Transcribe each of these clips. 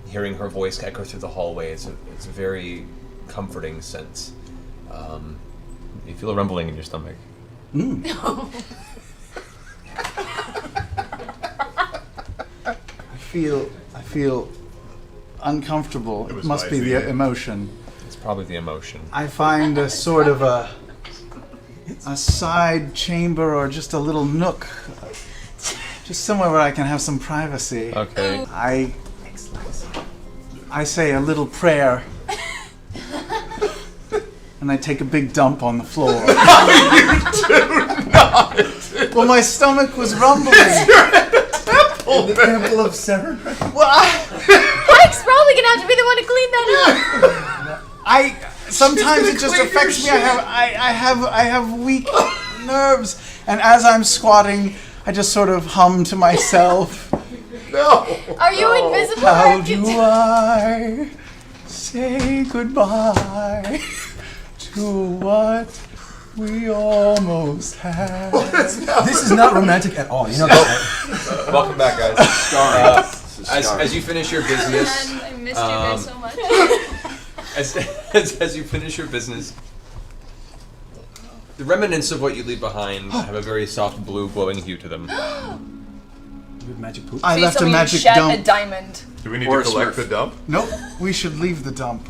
hearing her voice echo through the hallway. It's a very comforting sense. You feel a rumbling in your stomach. I feel uncomfortable. It must be the emotion. It's probably the emotion. I find a sort of a side chamber or just a little nook. Just somewhere where I can have some privacy. Okay. I say a little prayer. And I take a big dump on the floor. No, you do not! Well, my stomach was rumbling. In the Temple of Severn? Well, Mike's probably gonna have to be the one to clean that up. Sometimes it just affects me. I have weak nerves, and as I'm squatting, I just sort of hum to myself. No. Are you invisible? How do I say goodbye to what we almost had? This is not romantic at all. You know that. Welcome back, guys. As you finish your business, I missed you guys so much. as you finish your business, the remnants of what you leave behind have a very soft blue glowing hue to them. Magic poop. I left a magic shed dump. a diamond. Do we need to collect the dump? Nope, we should leave the dump.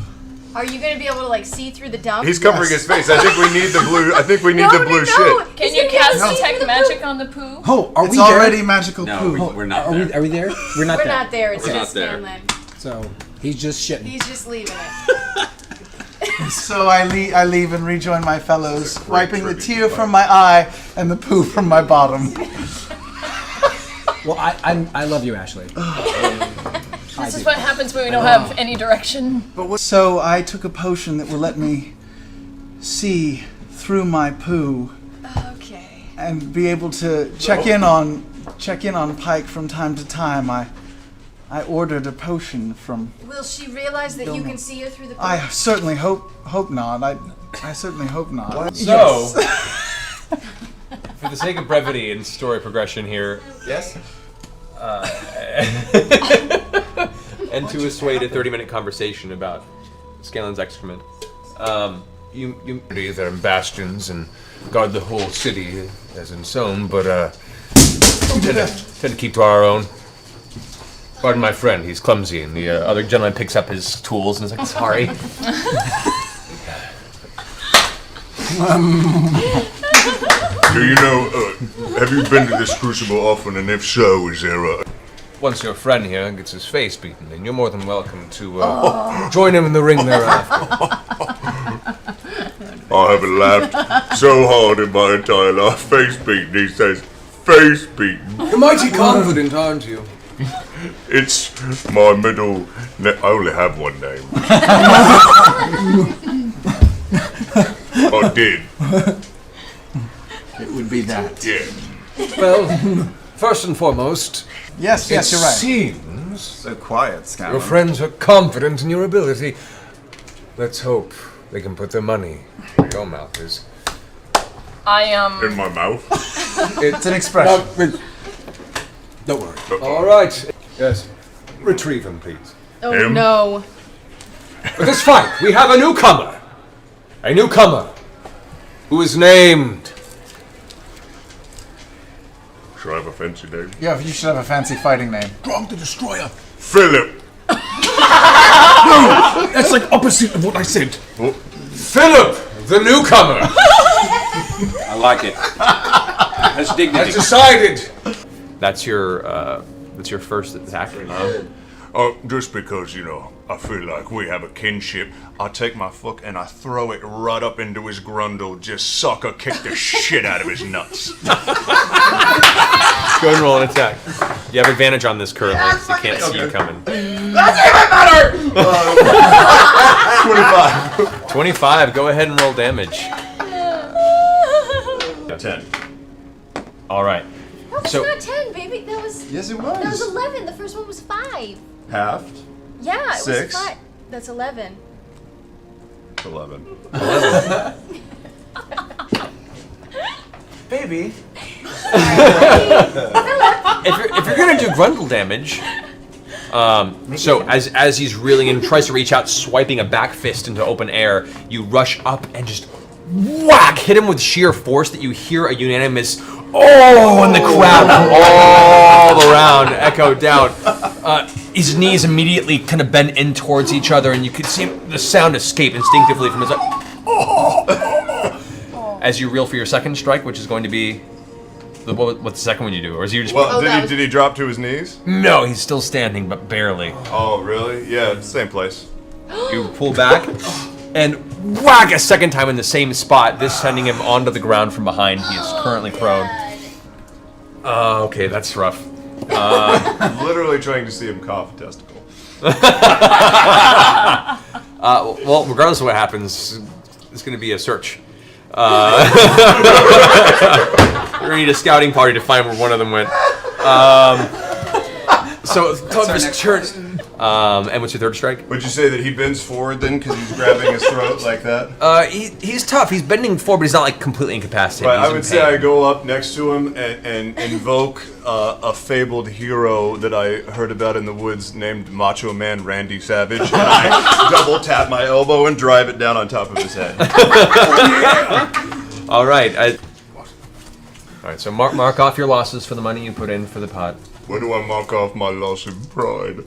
Are you gonna be able to like see through the dump? He's covering his face. I think we need the blue. I think we need the blue shit. Can you cast detect magic on the poo? Oh, are It's we there? already magical poo. We're not Are there. we there? We're not We're there. not there. It's We're just not there. Scanlan. So he's just shitting. He's just leaving it. So I leave and rejoin my fellows, wiping the tear from my eye and the poo from my bottom. Well, I love you, Ashley. This is what happens when we don't have any direction. So I took a potion that will let me see through my poo Okay. and be able to check in on Pike from time to time. I ordered a potion from. Will she realize that you can see her through the poo? I certainly hope not. I certainly hope not. So, for the sake of brevity and story progression here, Yes? and to assuade a 30-minute conversation about Scanlan's excrement, you they're in bastions and guard the whole city as in Somme, but tend to keep to our own. Pardon my friend, he's clumsy, and the other gentleman picks up his tools and is like, sorry. Do you know, have you been to this crucible often, and if so, is there a... Once your friend here gets his face beaten, then you're more than welcome to join him in the ring thereafter. I haven't laughed so hard in my entire life. Face beaten, he says. Face beaten. You're mighty confident, aren't you? It's my middle... I only have one name. I did. It would be that. Yeah. Well, first and foremost, Yes, you're right. seems So quiet, your Scanlan. friends are confident in your ability. Let's hope they can put their money where your mouth is. In my mouth. It's an expression. Don't worry. All right. Yes. Retrieve him, please. Oh Him? no. For this fight, we have a newcomer. A newcomer who is named... Should I have a fancy name? Yeah, you should have a fancy fighting name. Grog the Destroyer. Philip. That's like opposite of what I said. Philip, the newcomer, I like it. That's dignity. has decided. That's your first attack. Just because, I feel like we have a kinship, I take my foot and I throw it right up into his grundle, just sucker kick the shit out of his nuts. Go and roll an attack. You have advantage on this currently, so you can't see you coming. That's even better! 25. 25. Go ahead and roll damage. 10. All right. That was So- not 10, baby. That was. Yes, it That was was. 11. The first one was 5. Halved. Yeah, it 6. was 5. That's 11. 11. Baby. If you're gonna do grundle damage, So as he's reeling and tries to reach out, swiping a back fist into open air, you rush up and just whack, hit him with sheer force that you hear a unanimous "oh!" in the crowd all around echo down. His knees immediately kind of bend in towards each other, and you could see the sound escape instinctively from his as you reel for your second strike, which is going to be what's the second one you do, or is he just? Well, did he drop to his knees? No, he's still standing, but barely. Oh, really? Yeah, same place. You pull back and whack a second time in the same spot, this sending him onto the ground from behind. He is currently prone. Okay, that's rough. I'm literally trying to see him cough a testicle. Well, regardless of what happens, it's going to be a search. We're going to need a scouting party to find where one of them went. So, Toad's turn. And what's your third strike? Would you say that he bends forward then because he's grabbing his throat like that? He's tough. He's bending forward, but he's not like completely incapacitated. Right, He's I would in say pain. I go up next to him and invoke a fabled hero that I heard about in the woods named Macho Man Randy Savage, and I double tap my elbow and drive it down on top of his head. All right. All right. So mark off your losses for the money you put in for the pot. Where do I mark off my loss of pride?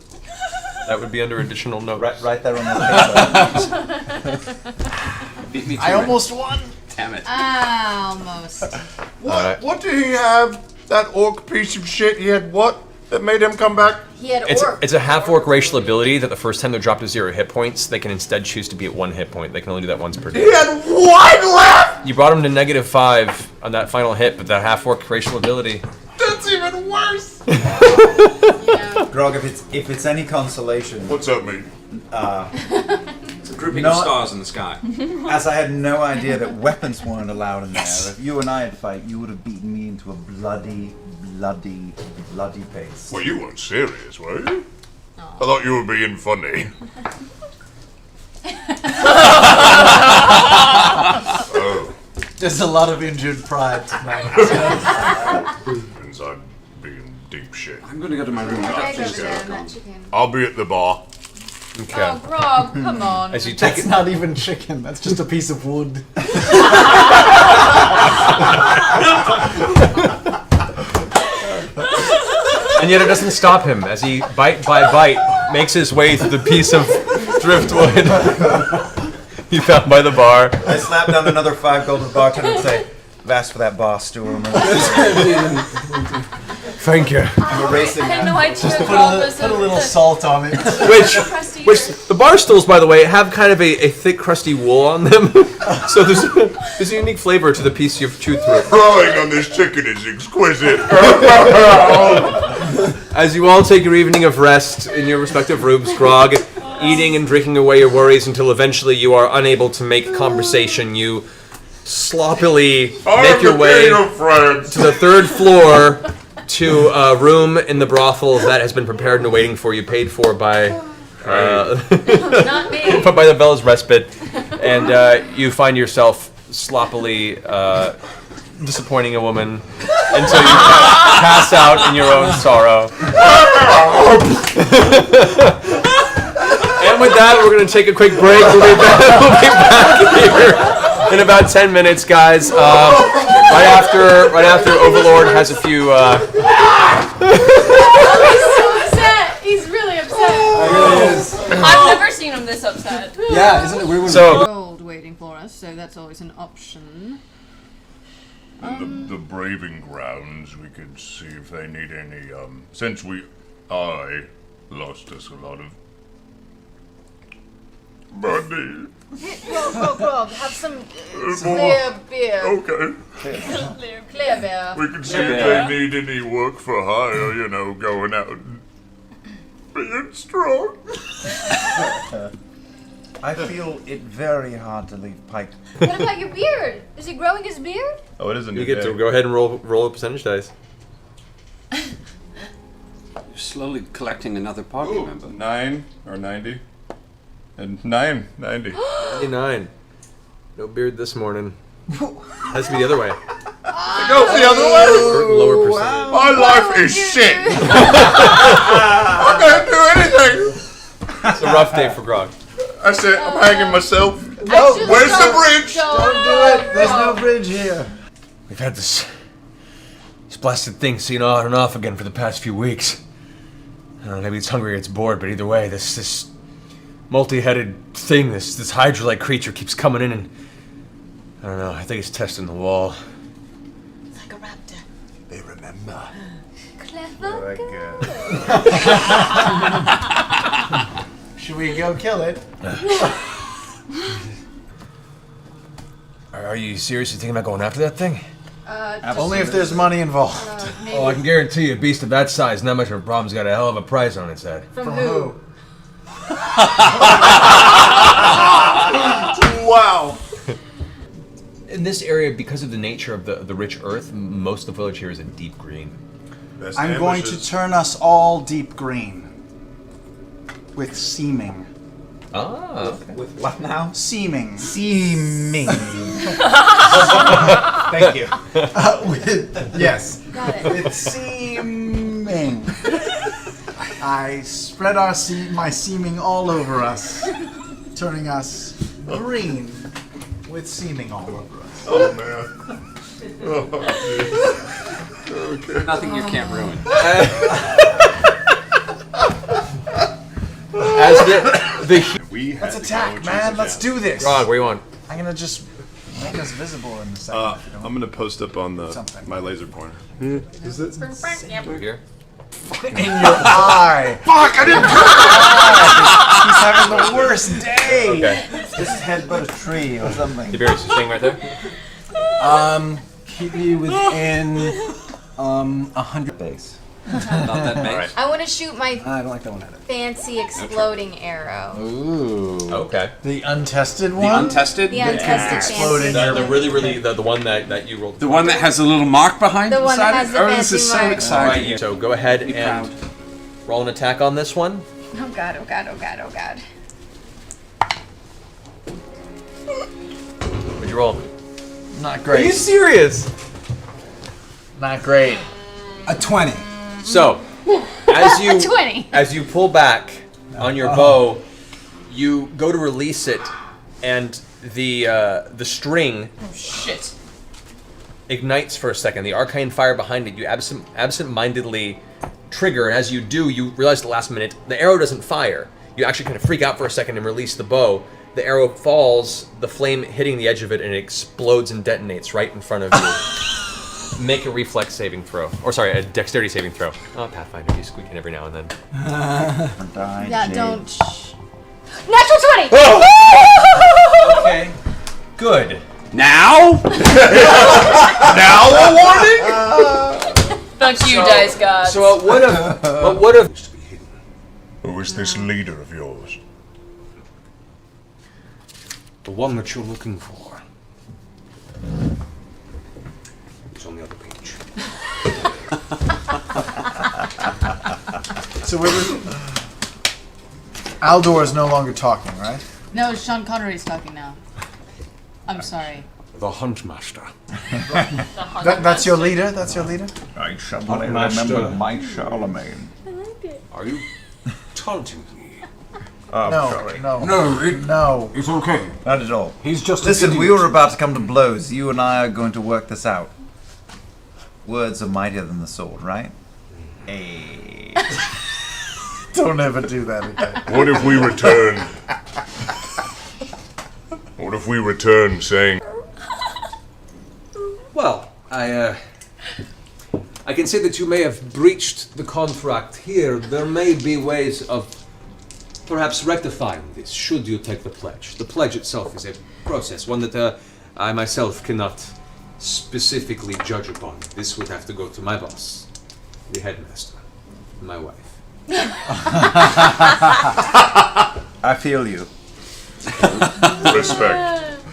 That would be under additional notes. Right there on the paper. Beat me to I it. almost won. Damn it. Almost. What did he have? That orc piece of shit, he had what? That made him come back? He had orc. It's a half-orc racial ability that the first time they're dropped to 0 hit points, they can instead choose to be at 1 hit point. They can only do that once per day. He had one left! You brought him to -5 on that final hit, but that half-orc racial ability. That's even worse! Grog, if it's any consolation, What's up, mate? It's a grouping of stars in the sky. as I had no idea that weapons weren't allowed in there, if you and I had fight, you would have beaten me into a bloody pace. Well, you weren't serious, were you? I thought you were being funny. Oh, There's a lot of injured pride tonight. means I'm being deep shit. I'm going to go to my room. Okay, go over there, that chicken. I'll be at the bar. Okay. Oh, Grog, come on. As you take That's it, not even chicken. That's just a piece of wood. and yet it doesn't stop him as he bite by bite makes his way through the piece of driftwood he found by the bar. I slap down another 5 gold to the bartender and say, "I've asked for that bar stool." Thank you. I'm erasing I had that. no idea Just Grog was put a little salt on it. Which the bar stools, by the way, have kind of a thick, crusty wool on them. So there's a unique flavor to the piece you've chewed through. Frying on this chicken is exquisite. As you all take your evening of rest in your respective rooms, Grog, eating and drinking away your worries until eventually you are unable to make conversation, you sloppily make your way to the 3rd floor to a room in the brothel that has been prepared and waiting for you, paid for by Not me. by the Bella's Respite, and you find yourself sloppily disappointing a woman until you pass out in your own sorrow. And with that, we're going to take a quick break. We'll be back here in about 10 minutes, guys. Right after Overlord has a few. He's so upset. He's really upset. I've never seen him this upset. Yeah, isn't it weird when So Gold waiting for us, so that's always an option. In the braving grounds, we could see if they need any, since I lost us a lot of money. Grog, have some clear beer. Okay. Clear beer. We can see if they need any work for hire, going out and being strong. I feel it very hard to leave Pike. What about your beard? Is he growing his beard? Oh, it is a new you get day. to go ahead and roll a percentage dice. You're slowly collecting another party Ooh, member. 9 or 90. And 9, 90. 99. No beard this morning. Has to be the other way. Go the other way. Lower percentage. My life is shit. I can't do a rough day for Grog. I said, I'm hanging myself. No, Where's the bridge? don't do it. There's no bridge here. We've had this blasted thing seen on and off again for the past few weeks. I don't know, maybe it's hungry or it's bored, but either way, this multi-headed thing, this Hydra-like creature keeps coming in and... I don't know, I think it's testing the wall. It's like a raptor. They remember. Clever. Should we go kill it? Are you seriously thinking about going after that thing? Only if there's money involved. Oh, I can guarantee you, a beast of that size, not much of a problem's got a hell of a price on its head. From who? Wow. In this area, because of the nature of the rich earth, most of the village here is a deep green. Best I'm going to ambushes. turn us all deep green. With seeming. Ah, okay. With what now? Seeming. Seeming. Thank you. Yes. Got it. With seeming. I spread my seeming all over us, turning us green with seeming all over us. Oh, man. Oh, okay. Nothing you can't ruin. As the We had Let's to attack, go man. chase Let's it do this. Grog, where you want? I'm gonna just make us visible in a second. down. if you don't- I'm gonna post up on Something. my laser pointer. Is it Over here. in your eye? Fuck! I didn't. He's having the worst day. Okay. Just headbutt a tree or something. Tiberius, you staying right there? Keep you within 100 base. Not that many. I want to shoot my I don't like that one either. fancy exploding arrow. Ooh. Okay. The untested The one. untested? The untested explode fancy. in The really, the one that you rolled. The one that has a little mark behind The it? one that beside has it? the Oh, this fancy is so mark. exciting. Alright, so go ahead Be and proud. roll an attack on this one. Oh god, oh god, oh god, oh god. What'd you roll? Not Are you great. serious? Not great. A 20. So, as you 20. as you pull back on your bow, you go to release it, and the string Shit. ignites for a second. The arcane fire behind it, you absent-mindedly trigger, and as you do, you realize at the last minute the arrow doesn't fire. You actually kind of freak out for a second and release the bow. The arrow falls, the flame hitting the edge of it, and it explodes and detonates right in front of you. Make a reflex saving throw. Or sorry, a dexterity saving throw. Oh, Pathfinder, you squeak in every now and then. Yeah, don't. Natural 20! Okay. Good. Now? Now a warning. Fuck you, dice gods. So what if Who is this leader of yours? the one that you're looking for is on the other page? So Aldor is no longer talking, right? No, Sean Connery's talking now. I'm sorry. The Huntmaster. That's your leader. That's your leader. I shall remember my Charlemagne. Are you taunting me? No. No, it's okay. Not at all. He's just Listen, we were about to come to blows. You and I are going to work this out. Words are mightier than the sword, right? Hey. Don't ever do that again. What if we return? What if we return saying, Well, I can say that you may have breached the contract here. There may be ways of perhaps rectifying this, should you take the pledge. The pledge itself is a process, one that I myself cannot specifically judge upon. This would have to go to my boss, the headmaster, my wife. I feel you. respect?